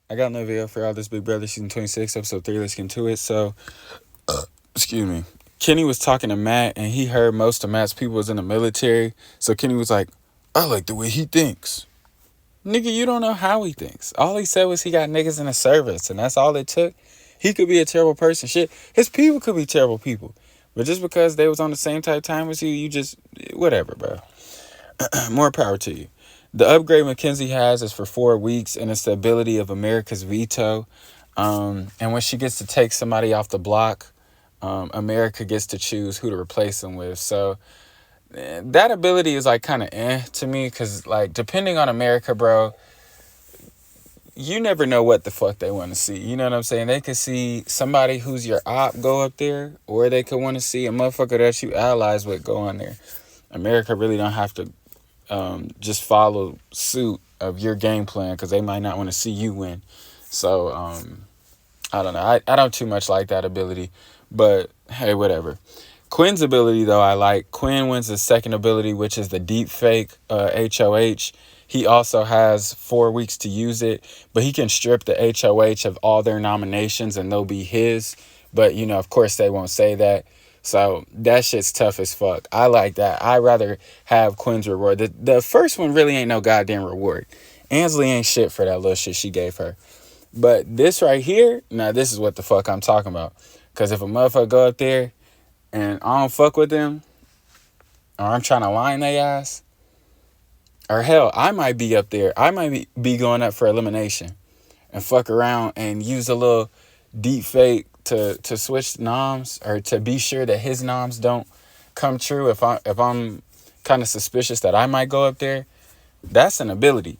I got no video for all this Big Brother season 26, episode 3. Let's get into it. So, excuse me. Kenny was talking to Matt, and he heard most of Matt's people was in the military. So Kenny was like, I like the way he thinks. Nigga, you don't know how he thinks. All he said was he got niggas in the service, and that's all it took. He could be a terrible person. Shit, his people could be terrible people. But just because they was on the same type of time as you just, whatever, bro. More power to you. The upgrade Mackenzie has is for 4 weeks, and it's the ability of America's veto. And when she gets to take somebody off the block, America gets to choose who to replace them with. So that ability is like kind of to me, because like depending on America, bro, you never know what the fuck they want to see. You know what I'm saying? They could see somebody who's your op go up there, or they could want to see a motherfucker that you allies with go on there. America really don't have to just follow suit of your game plan, because they might not want to see you win. So I don't know. I don't too much like that ability, but hey, whatever. Quinn's ability, though, I like. Quinn wins the second ability, which is the deep fake HOH. He also has 4 weeks to use it, but he can strip the HOH of all their nominations and they'll be his. But, you know, of course they won't say that. So that shit's tough as fuck. I like that. I'd rather have Quinn's reward. The first one really ain't no goddamn reward. Ansley ain't shit for that little shit she gave her. But this right here, now this is what the fuck I'm talking about. Because if a motherfucker go up there and I don't fuck with them, or I'm trying to line their ass, or hell, I might be up there. I might be going up for elimination and fuck around and use a little deep fake to switch noms, or to be sure that his noms don't come true. If I'm kind of suspicious that I might go up there, that's an ability.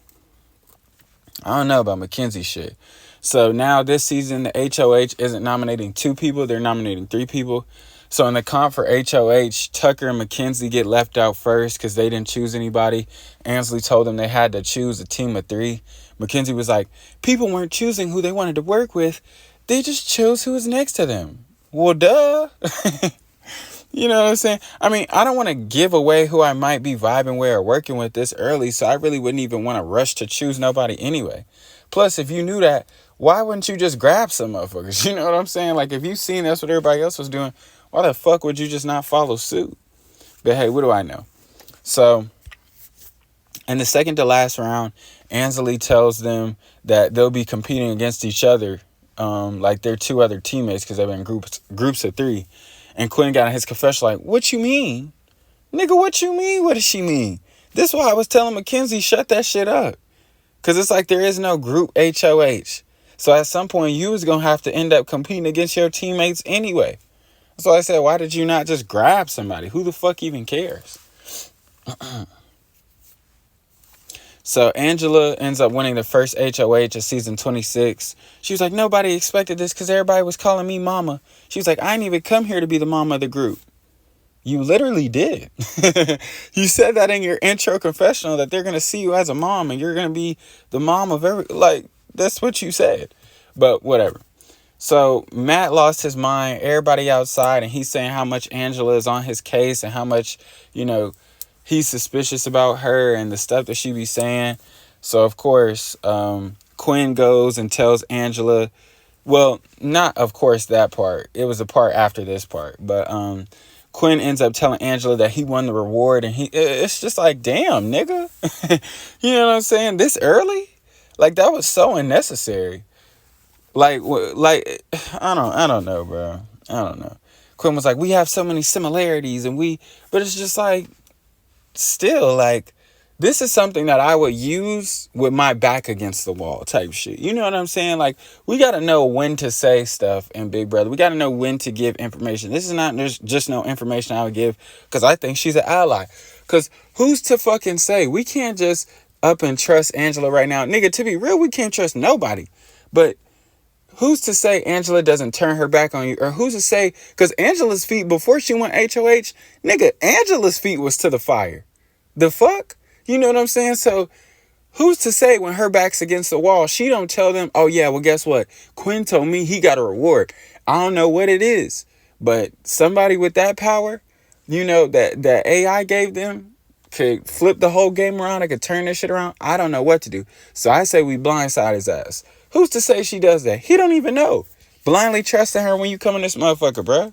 I don't know about Mackenzie shit. So now this season, the HOH isn't nominating 2 people. They're nominating 3 people. So in the comp for HOH, Tucker and Mackenzie get left out first because they didn't choose anybody. Ansley told them they had to choose a team of 3. Mackenzie was like, people weren't choosing who they wanted to work with. They just chose who was next to them. Well, duh. You know what I'm saying? I mean, I don't want to give away who I might be vibing with or working with this early, so I really wouldn't even want to rush to choose nobody anyway. Plus, if you knew that, why wouldn't you just grab some motherfuckers? You know what I'm saying? Like, if you seen that's what everybody else was doing, why the fuck would you just not follow suit? But hey, what do I know? So, in the second to last round, Ansley tells them that they'll be competing against each other, like they're 2 other teammates, because they've been groups of 3. And Quinn got in his confession like, what you mean? Nigga, what you mean? What does she mean? This is why I was telling Mackenzie, shut that shit up. Because it's like there is no group HOH. So at some point, you was going to have to end up competing against your teammates anyway. So I said, why did you not just grab somebody? Who the fuck even cares? So Angela ends up winning the first HOH of season 26. She was like, nobody expected this because everybody was calling me mama. She was like, I didn't even come here to be the mama of the group. You literally did. You said that in your intro confessional, that they're going to see you as a mom and you're going to be the mom of every... Like, that's what you said. But whatever. So Matt lost his mind. Everybody outside, and he's saying how much Angela is on his case and how much, you know, he's suspicious about her and the stuff that she be saying. So, of course, Quinn goes and tells Angela... Well, not, of course, that part. It was a part after this part. But Quinn ends up telling Angela that he won the reward. And it's just like, damn, nigga. You know what I'm saying? This early? Like, that was so unnecessary. Like, I don't know, bro. I don't know. Quinn was like, we have so many similarities but it's just like, still, like, this is something that I would use with my back against the wall type shit. You know what I'm saying? Like, we got to know when to say stuff in Big Brother. We got to know when to give information. This is not just no information I would give because I think she's an ally. Because who's to fucking say? We can't just up and trust Angela right now. Nigga, to be real, we can't trust nobody. But who's to say Angela doesn't turn her back on you? Or who's to say, because Angela's feet, before she went HOH, nigga, Angela's feet was to the fire. The fuck? You know what I'm saying? So who's to say when her back's against the wall, she don't tell them, oh yeah, well guess what? Quinn told me he got a reward. I don't know what it is, but somebody with that power, you know, that AI gave them, could flip the whole game around. I could turn this shit around. I don't know what to do. So I say we blindside his ass. Who's to say she does that? He don't even know. Blindly trusting her when you come in this motherfucker, bruh.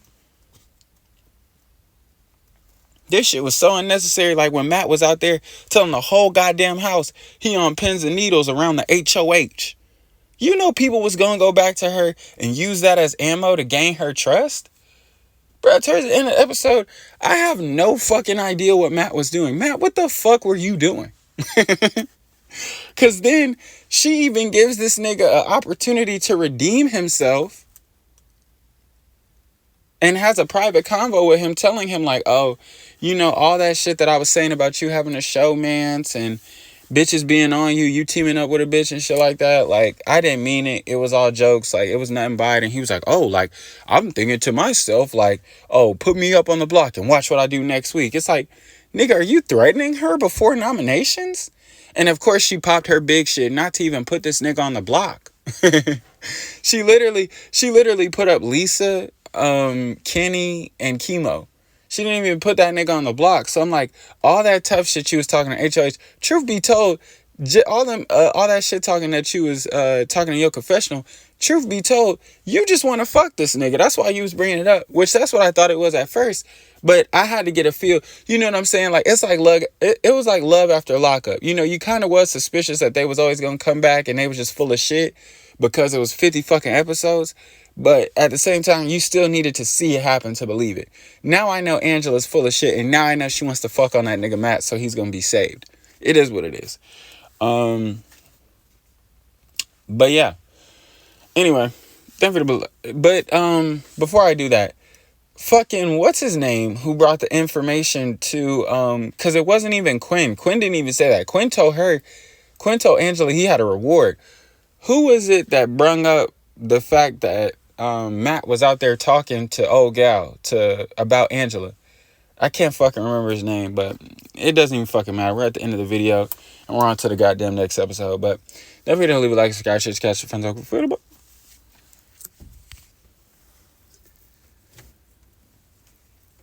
This shit was so unnecessary. Like when Matt was out there telling the whole goddamn house he on pins and needles around the HOH. You know people was gonna go back to her and use that as ammo to gain her trust? Bro, towards the end of the episode, I have no fucking idea what Matt was doing. Matt, what the fuck were you doing? Because then she even gives this nigga an opportunity to redeem himself and has a private convo with him telling him like, oh, you know, all that shit that I was saying about you having a showmance and bitches being on you, you teaming up with a bitch and shit like that. Like, I didn't mean it. It was all jokes. Like, it was nothing by it. And he was like, oh, like, I'm thinking to myself, like, oh, put me up on the block and watch what I do next week. It's like, nigga, are you threatening her before nominations? And of course, she popped her big shit not to even put this nigga on the block. She literally put up Lisa, Kenny, and Chemo. She didn't even put that nigga on the block. So I'm like, all that tough shit she was talking to HOH, truth be told, all that shit talking that you was talking in your confessional, truth be told, you just want to fuck this nigga. That's why you was bringing it up, which that's what I thought it was at first. But I had to get a feel. You know what I'm saying? Like, it's like love. It was like love after lockup. You know, you kind of was suspicious that they was always going to come back and they was just full of shit because it was 50 fucking episodes. But at the same time, you still needed to see it happen to believe it. Now I know Angela's full of shit. And now I know she wants to fuck on that nigga Matt. So he's going to be saved. It is what it is. But yeah. Anyway. But before I do that. Fucking, what's his name? Who brought the information to, because it wasn't even Quinn. Quinn didn't even say that. Quinn told Angela he had a reward. Who was it that brung up the fact that Matt was out there talking to old gal about Angela? I can't fucking remember his name, but it doesn't even fucking matter. We're at the end of the video, and we're on to the goddamn next episode. But that video, leave a like, subscribe, share, catch your friends, football.